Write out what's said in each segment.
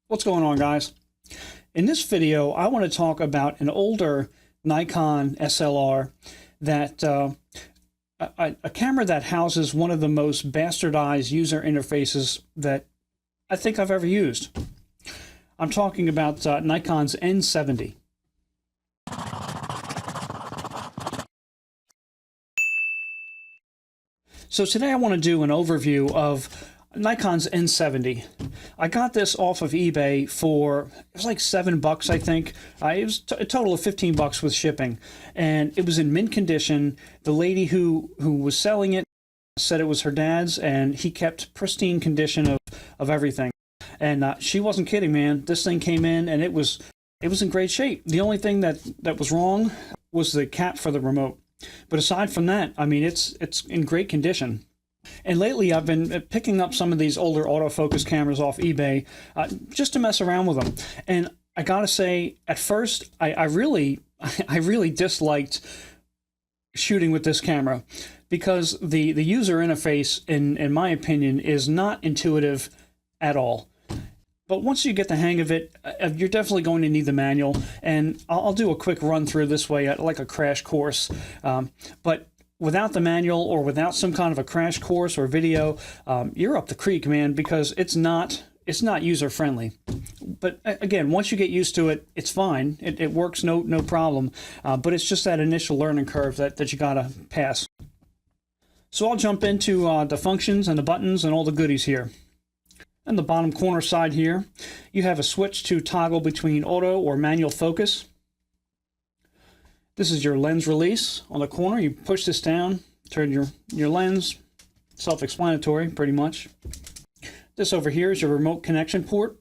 What's going on, guys? In this video, I want to talk about an older Nikon SLR that a camera that houses one of the most bastardized user interfaces that I think I've ever used. I'm talking about Nikon's N70. So today I want to do an overview of Nikon's N70. I got this off of eBay for, it was like $7, I think. It was a total of $15 with shipping. And it was in mint condition. The lady who was selling it said it was her dad's, and he kept pristine condition of everything. And she wasn't kidding, man. This thing came in and it was in great shape. The only thing that was wrong was the cap for the remote. But aside from that, I mean, it's in great condition. And lately I've been picking up some of these older autofocus cameras off eBay just to mess around with them. And I gotta say, at first, I really disliked shooting with this camera because the user interface, in my opinion, is not intuitive at all. But once you get the hang of it, you're definitely going to need the manual. And I'll do a quick run through this way, like a crash course. But without the manual or without some kind of a crash course or video, you're up the creek, man, because it's not user friendly. But again, once you get used to it, it's fine. It works no problem. But it's just that initial learning curve that you gotta pass. So I'll jump into the functions and the buttons and all the goodies here. In the bottom corner side here, you have a switch to toggle between auto or manual focus. This is your lens release. On the corner, you push this down, turn your lens. Self-explanatory, pretty much. This over here is your remote connection port.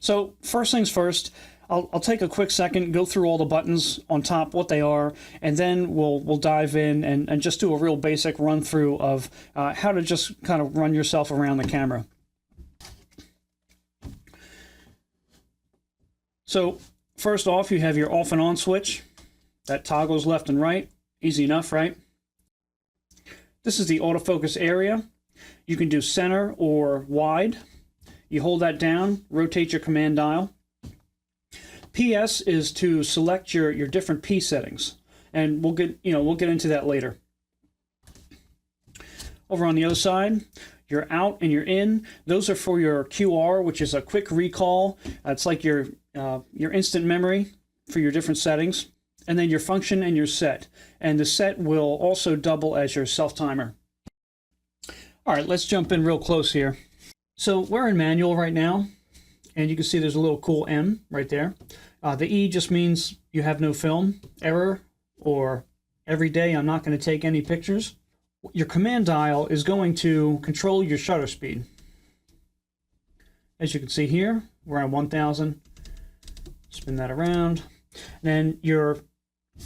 So first things first, I'll take a quick second, go through all the buttons on top, what they are, and then we'll dive in and just do a real basic run through of how to just kind of run yourself around the camera. So first off, you have your off and on switch that toggles left and right. Easy enough, right? This is the autofocus area. You can do center or wide. You hold that down, rotate your command dial. PS is to select your different P settings, and we'll get into that later. Over on the other side, your out and your in. Those are for your QR, which is a quick recall. It's like your instant memory for your different settings, and then your function and your set. And the set will also double as your self timer. All right, let's jump in real close here. So we're in manual right now, and you can see there's a little cool M right there. The E just means you have no film, error, or every day I'm not going to take any pictures. Your command dial is going to control your shutter speed. As you can see here, we're at 1000. Spin that around. Then your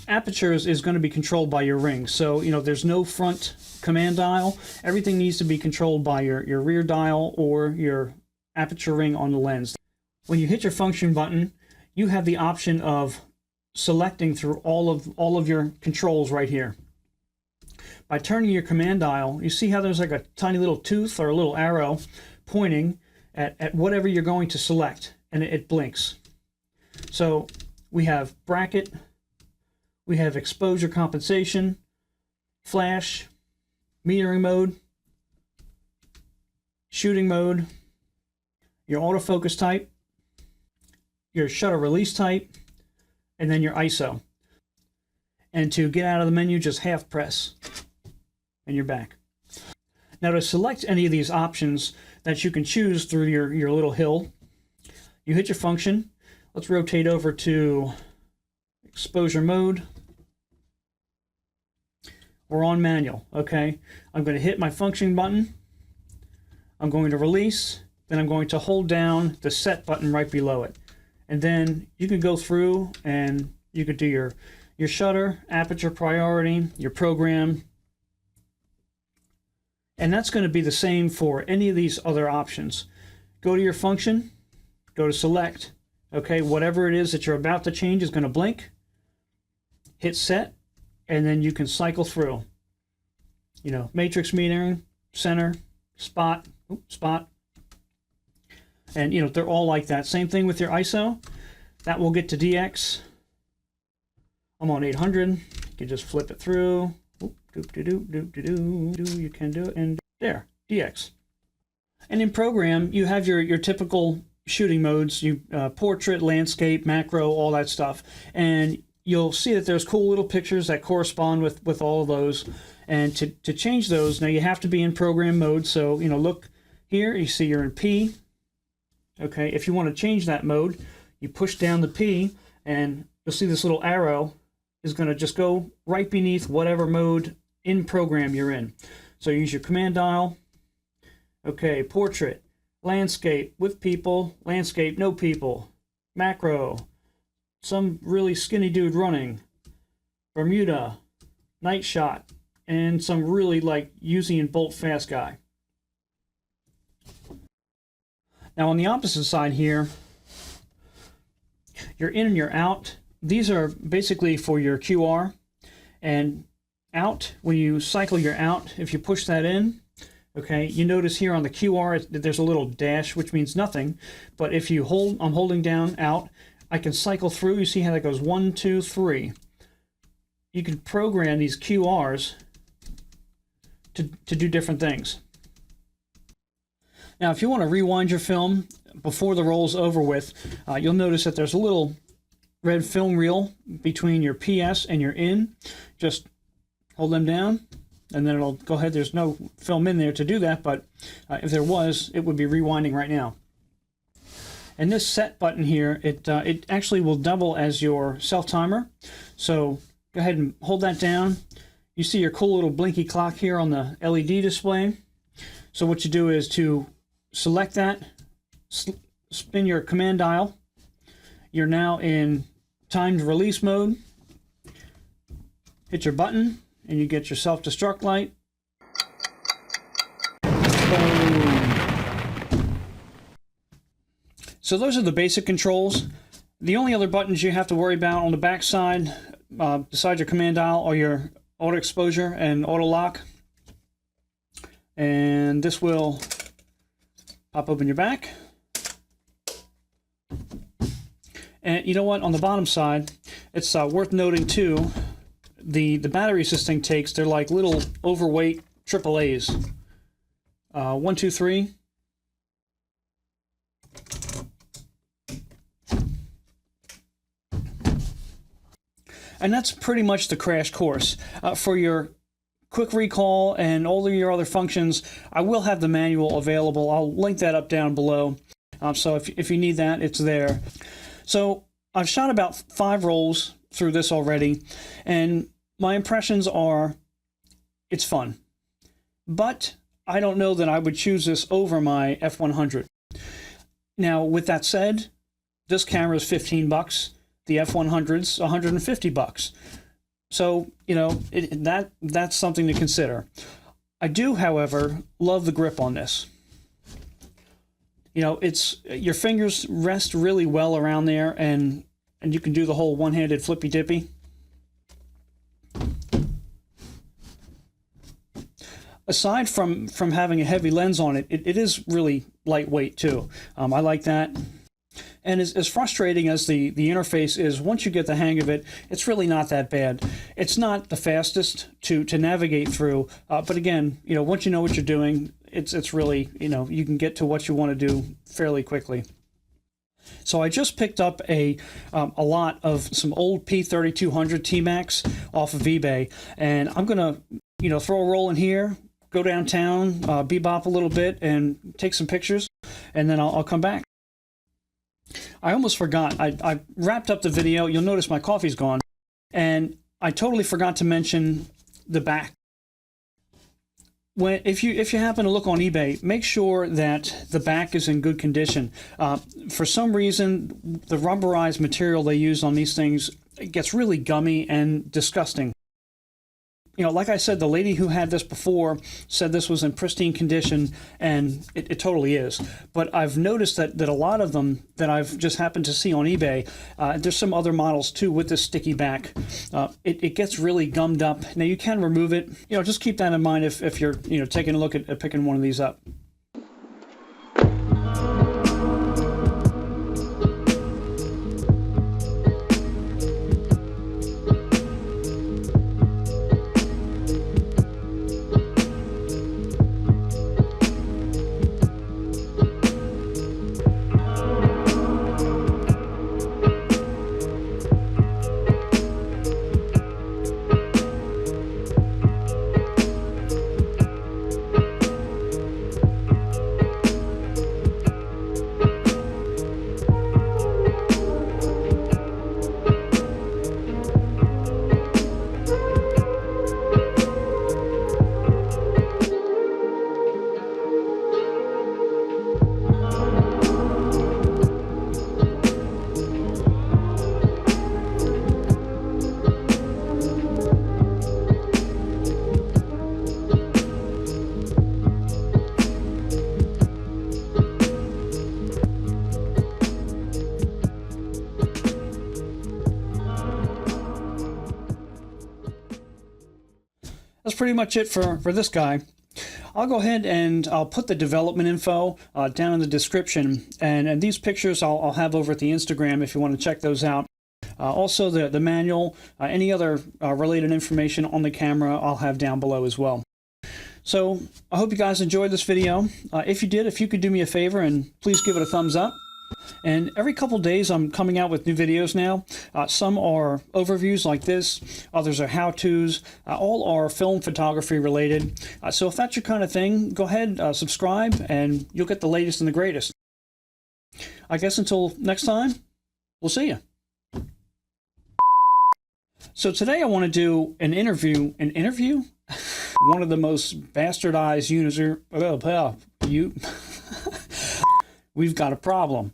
apertures is going to be controlled by your ring. So, there's no front command dial. Everything needs to be controlled by your rear dial or your aperture ring on the lens. When you hit your function button, you have the option of selecting through all of your controls right here. By turning your command dial, you see how there's like a tiny little tooth or a little arrow pointing at whatever you're going to select, and it blinks. So we have bracket, we have exposure compensation, flash, metering mode, shooting mode, your autofocus type, your shutter release type, and then your ISO. And to get out of the menu, just half press, and you're back. Now to select any of these options that you can choose through your little hill, you hit your function. Let's rotate over to exposure mode. We're on manual, okay? I'm going to hit my function button. I'm going to release. Then I'm going to hold down the set button right below it. And then you can go through and you could do your shutter, aperture priority, your program. And that's going to be the same for any of these other options. Go to your function, go to select. Okay, whatever it is that you're about to change is going to blink. Hit set, and then you can cycle through. Matrix metering, center, spot, spot. And, you know, they're all like that. Same thing with your ISO. That will get to DX. I'm on 800. You can just flip it through. You can do it. And there, DX. And in program, you have your typical shooting modes. You portrait, landscape, macro, all that stuff. And you'll see that there's cool little pictures that correspond with all of those. And to change those, now you have to be in program mode. So, you know, look here, you see you're in P. Okay, if you want to change that mode, you push down the P, and you'll see this little arrow is going to just go right beneath whatever mode in program you're in. So you use your command dial. Okay, portrait, landscape with people, landscape, no people, macro, some really skinny dude running, Bermuda, night shot, and some really like Usain Bolt fast guy. Now on the opposite side here, you're in and you're out. These are basically for your QR. And out, when you cycle your out, if you push that in, okay, you notice here on the QR there's a little dash, which means nothing. But if you hold, I'm holding down out, I can cycle through. You see how that goes 1, 2, 3. You can program these QRs to do different things. Now, if you want to rewind your film before the roll's over with, you'll notice that there's a little red film reel between your PS and your in. Just hold them down, and then it'll go ahead. There's no film in there to do that, but if there was, it would be rewinding right now. And this set button here, it actually will double as your self-timer. So go ahead and hold that down. You see your cool little blinky clock here on the LED display. So what you do is to select that, spin your command dial. You're now in timed release mode. Hit your button, and you get your self-destruct light. Boom. So those are the basic controls. The only other buttons you have to worry about on the back side, besides your command dial, are your auto exposure and auto lock. And this will pop open your back. And you know what? On the bottom side, it's worth noting too, the batteries this thing takes, they're like little overweight AAAs. 1, 2, 3. And that's pretty much the crash course. For your quick recall and all of your other functions, I will have the manual available. I'll link that up down below. So if you need that, it's there. So I've shot about 5 rolls through this already, and my impressions are it's fun. But I don't know that I would choose this over my F100. Now, with that said, this camera is 15 bucks. The F100's 150 bucks. So, you know, that's something to consider. I do, however, love the grip on this. You know, your fingers rest really well around there, and you can do the whole one-handed flippy-dippy. Aside from having a heavy lens on it, it is really lightweight too. I like that. And as frustrating as the interface is, once you get the hang of it, it's really not that bad. It's not the fastest to navigate through, but again, you know, once you know what you're doing, it's really, you know, you can get to what you want to do fairly quickly. So I just picked up a lot of some old P3200 TMax off of eBay, and I'm gonna, you know, throw a roll in here, go downtown, bebop a little bit, and take some pictures, and then I'll come back. I almost forgot. I wrapped up the video. You'll notice my coffee's gone, and I totally forgot to mention the back. If you happen to look on eBay, make sure that the back is in good condition. For some reason, the rubberized material they use on these things gets really gummy and disgusting. You know, like I said, the lady who had this before said this was in pristine condition, and it totally is. But I've noticed that a lot of them that I've just happened to see on eBay, there's some other models too with this sticky back. It gets really gummed up. Now you can remove it. You know, just keep that in mind if you're, you know, taking a look at picking one of these up. That's pretty much it for this guy. I'll go ahead and I'll put the development info down in the description, and these pictures I'll have over at the Instagram if you want to check those out. Also the manual, any other related information on the camera I'll have down below as well. So I hope you guys enjoyed this video. If you did, if you could do me a favor and please give it a thumbs up. And every couple days I'm coming out with new videos now. Some are overviews like this, others are how-tos, all are film photography related. So if that's your kind of thing, go ahead, subscribe, and you'll get the latest and the greatest. I guess until next time, we'll see you. So today I want to do an interview. One of the most bastardized we've got a problem.